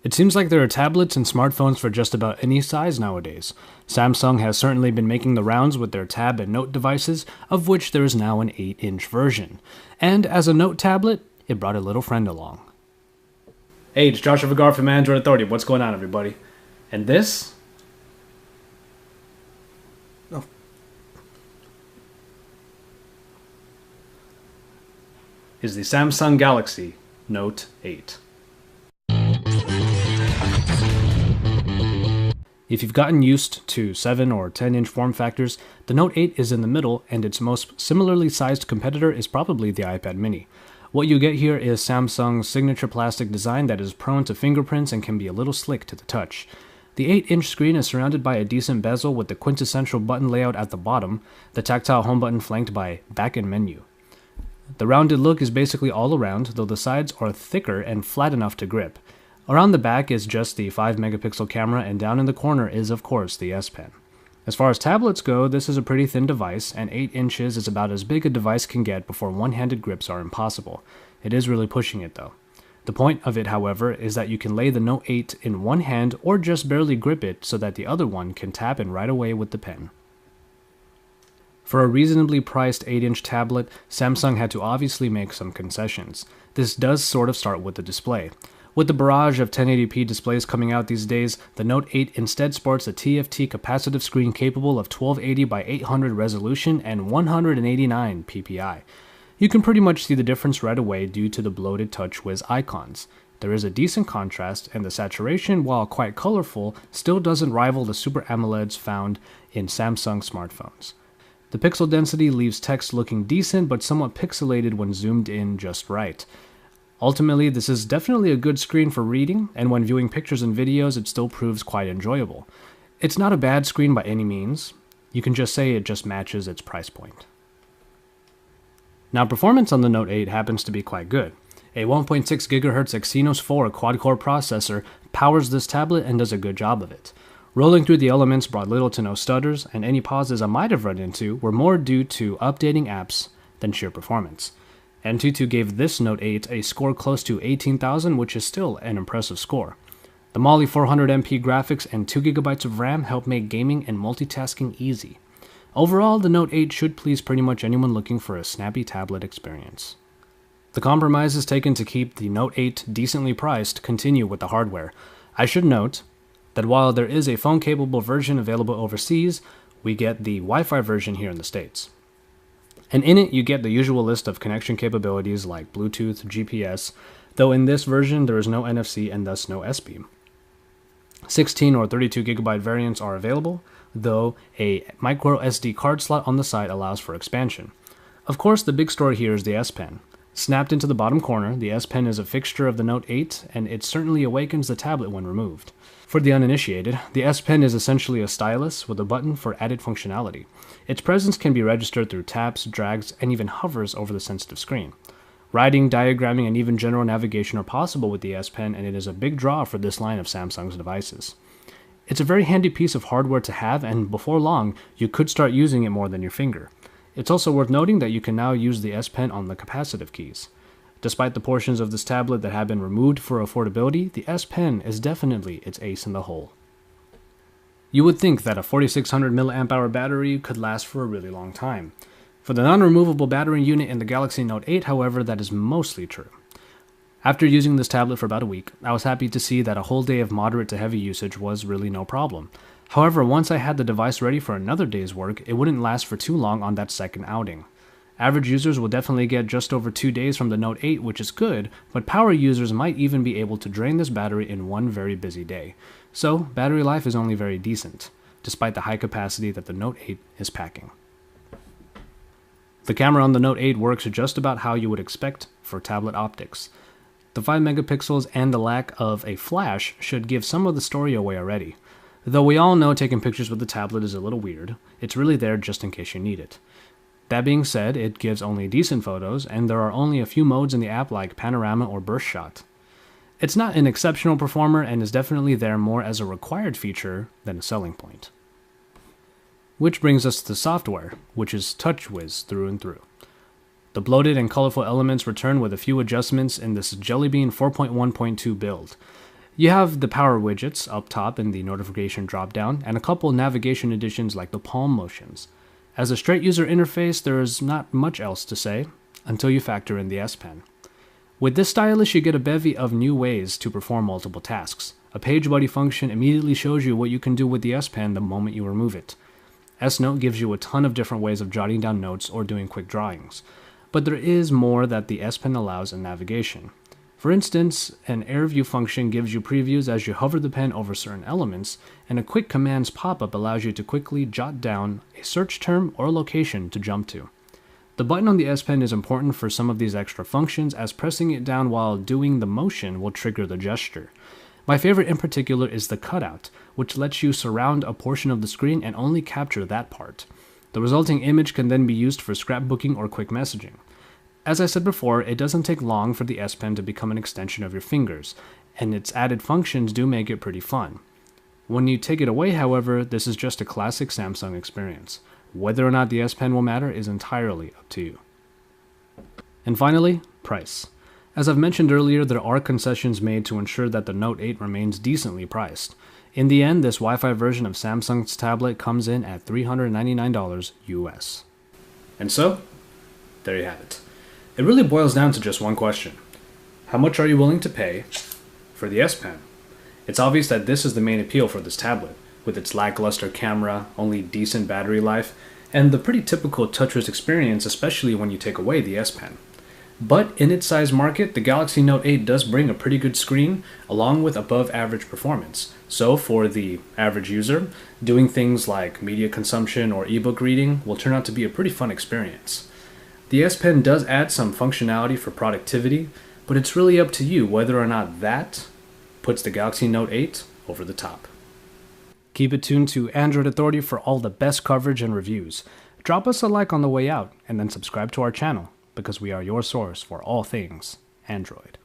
It seems like there are tablets and smartphones for just about any size nowadays. Samsung has certainly been making the rounds with their Tab and Note devices, of which there is now an 8-inch version. And as a Note tablet, it brought a little friend along. Hey, it's Joshua Vergara from Android Authority. What's going on, everybody? And this is the Samsung Galaxy Note 8. If you've gotten used to 7 or 10-inch form factors, the Note 8 is in the middle, and its most similarly sized competitor is probably the iPad mini. What you get here is Samsung's signature plastic design that is prone to fingerprints and can be a little slick to the touch. The 8-inch screen is surrounded by a decent bezel with the quintessential button layout at the bottom, the tactile home button flanked by back and menu. The rounded look is basically all around, though the sides are thicker and flat enough to grip. Around the back is just the 5-megapixel camera, and down in the corner is, of course, the S Pen. As far as tablets go, this is a pretty thin device, and 8 inches is about as big a device can get before one-handed grips are impossible. It is really pushing it, though. The point of it, however, is that you can lay the Note 8 in one hand or just barely grip it so that the other one can tap in right away with the pen. For a reasonably priced 8-inch tablet, Samsung had to obviously make some concessions. This does sort of start with the display. With the barrage of 1080p displays coming out these days, the Note 8 instead sports a TFT capacitive screen capable of 1280 by 800 resolution and 189 ppi. You can pretty much see the difference right away due to the bloated TouchWiz icons. There is a decent contrast, and the saturation, while quite colorful, still doesn't rival the Super AMOLEDs found in Samsung smartphones. The pixel density leaves text looking decent but somewhat pixelated when zoomed in just right. Ultimately, this is definitely a good screen for reading, and when viewing pictures and videos, it still proves quite enjoyable. It's not a bad screen by any means. You can just say it just matches its price point. Now, performance on the Note 8 happens to be quite good. A 1.6 GHz Exynos 4 quad-core processor powers this tablet and does a good job of it. Rolling through the elements brought little to no stutters, and any pauses I might have run into were more due to updating apps than sheer performance. Antutu gave this Note 8 a score close to 18,000, which is still an impressive score. The Mali 400MP graphics and 2GB of RAM help make gaming and multitasking easy. Overall, the Note 8 should please pretty much anyone looking for a snappy tablet experience. The compromises taken to keep the Note 8 decently priced continue with the hardware. I should note that while there is a phone-capable version available overseas, we get the Wi-Fi version here in the States. And in it, you get the usual list of connection capabilities like Bluetooth, GPS, though in this version there is no NFC and thus no S-Beam. 16 or 32GB variants are available, though a micro SD card slot on the side allows for expansion. Of course, the big story here is the S Pen. Snapped into the bottom corner, the S Pen is a fixture of the Note 8, and it certainly awakens the tablet when removed. For the uninitiated, the S Pen is essentially a stylus with a button for added functionality. Its presence can be registered through taps, drags, and even hovers over the sensitive screen. Writing, diagramming, and even general navigation are possible with the S Pen, and it is a big draw for this line of Samsung's devices. It's a very handy piece of hardware to have, and before long, you could start using it more than your finger. It's also worth noting that you can now use the S Pen on the capacitive keys. Despite the portions of this tablet that have been removed for affordability, the S Pen is definitely its ace in the hole. You would think that a 4600 mAh battery could last for a really long time. For the non-removable battery unit in the Galaxy Note 8, however, that is mostly true. After using this tablet for about a week, I was happy to see that a whole day of moderate to heavy usage was really no problem. However, once I had the device ready for another day's work, it wouldn't last for too long on that second outing. Average users will definitely get just over 2 days from the Note 8, which is good, but power users might even be able to drain this battery in one very busy day. So, battery life is only very decent, despite the high capacity that the Note 8 is packing. The camera on the Note 8 works just about how you would expect for tablet optics. The 5 megapixels and the lack of a flash should give some of the story away already. Though we all know taking pictures with the tablet is a little weird, it's really there just in case you need it. That being said, it gives only decent photos, and there are only a few modes in the app like panorama or burst shot. It's not an exceptional performer and is definitely there more as a required feature than a selling point. Which brings us to the software, which is TouchWiz through and through. The bloated and colorful elements return with a few adjustments in this Jelly Bean 4.1.2 build. You have the power widgets up top in the notification dropdown, and a couple navigation additions like the palm motions. As a straight user interface, there is not much else to say until you factor in the S Pen. With this stylus, you get a bevy of new ways to perform multiple tasks. A page buddy function immediately shows you what you can do with the S Pen the moment you remove it. S Note gives you a ton of different ways of jotting down notes or doing quick drawings, but there is more that the S Pen allows in navigation. For instance, an Air View function gives you previews as you hover the pen over certain elements, and a quick commands pop-up allows you to quickly jot down a search term or location to jump to. The button on the S Pen is important for some of these extra functions, as pressing it down while doing the motion will trigger the gesture. My favorite in particular is the cutout, which lets you surround a portion of the screen and only capture that part. The resulting image can then be used for scrapbooking or quick messaging. As I said before, it doesn't take long for the S Pen to become an extension of your fingers, and its added functions do make it pretty fun. When you take it away, however, this is just a classic Samsung experience. Whether or not the S Pen will matter is entirely up to you. And finally, price. As I've mentioned earlier, there are concessions made to ensure that the Note 8 remains decently priced. In the end, this Wi-Fi version of Samsung's tablet comes in at $399 US. And so, there you have it. It really boils down to just one question. How much are you willing to pay for the S Pen? It's obvious that this is the main appeal for this tablet, with its lackluster camera, only decent battery life, and the pretty typical touchless experience, especially when you take away the S Pen. But in its size market, the Galaxy Note 8 does bring a pretty good screen, along with above average performance. So for the average user, doing things like media consumption or ebook reading will turn out to be a pretty fun experience. The S Pen does add some functionality for productivity, but it's really up to you whether or not that puts the Galaxy Note 8 over the top. Keep it tuned to Android Authority for all the best coverage and reviews. Drop us a like on the way out, and then subscribe to our channel, because we are your source for all things Android.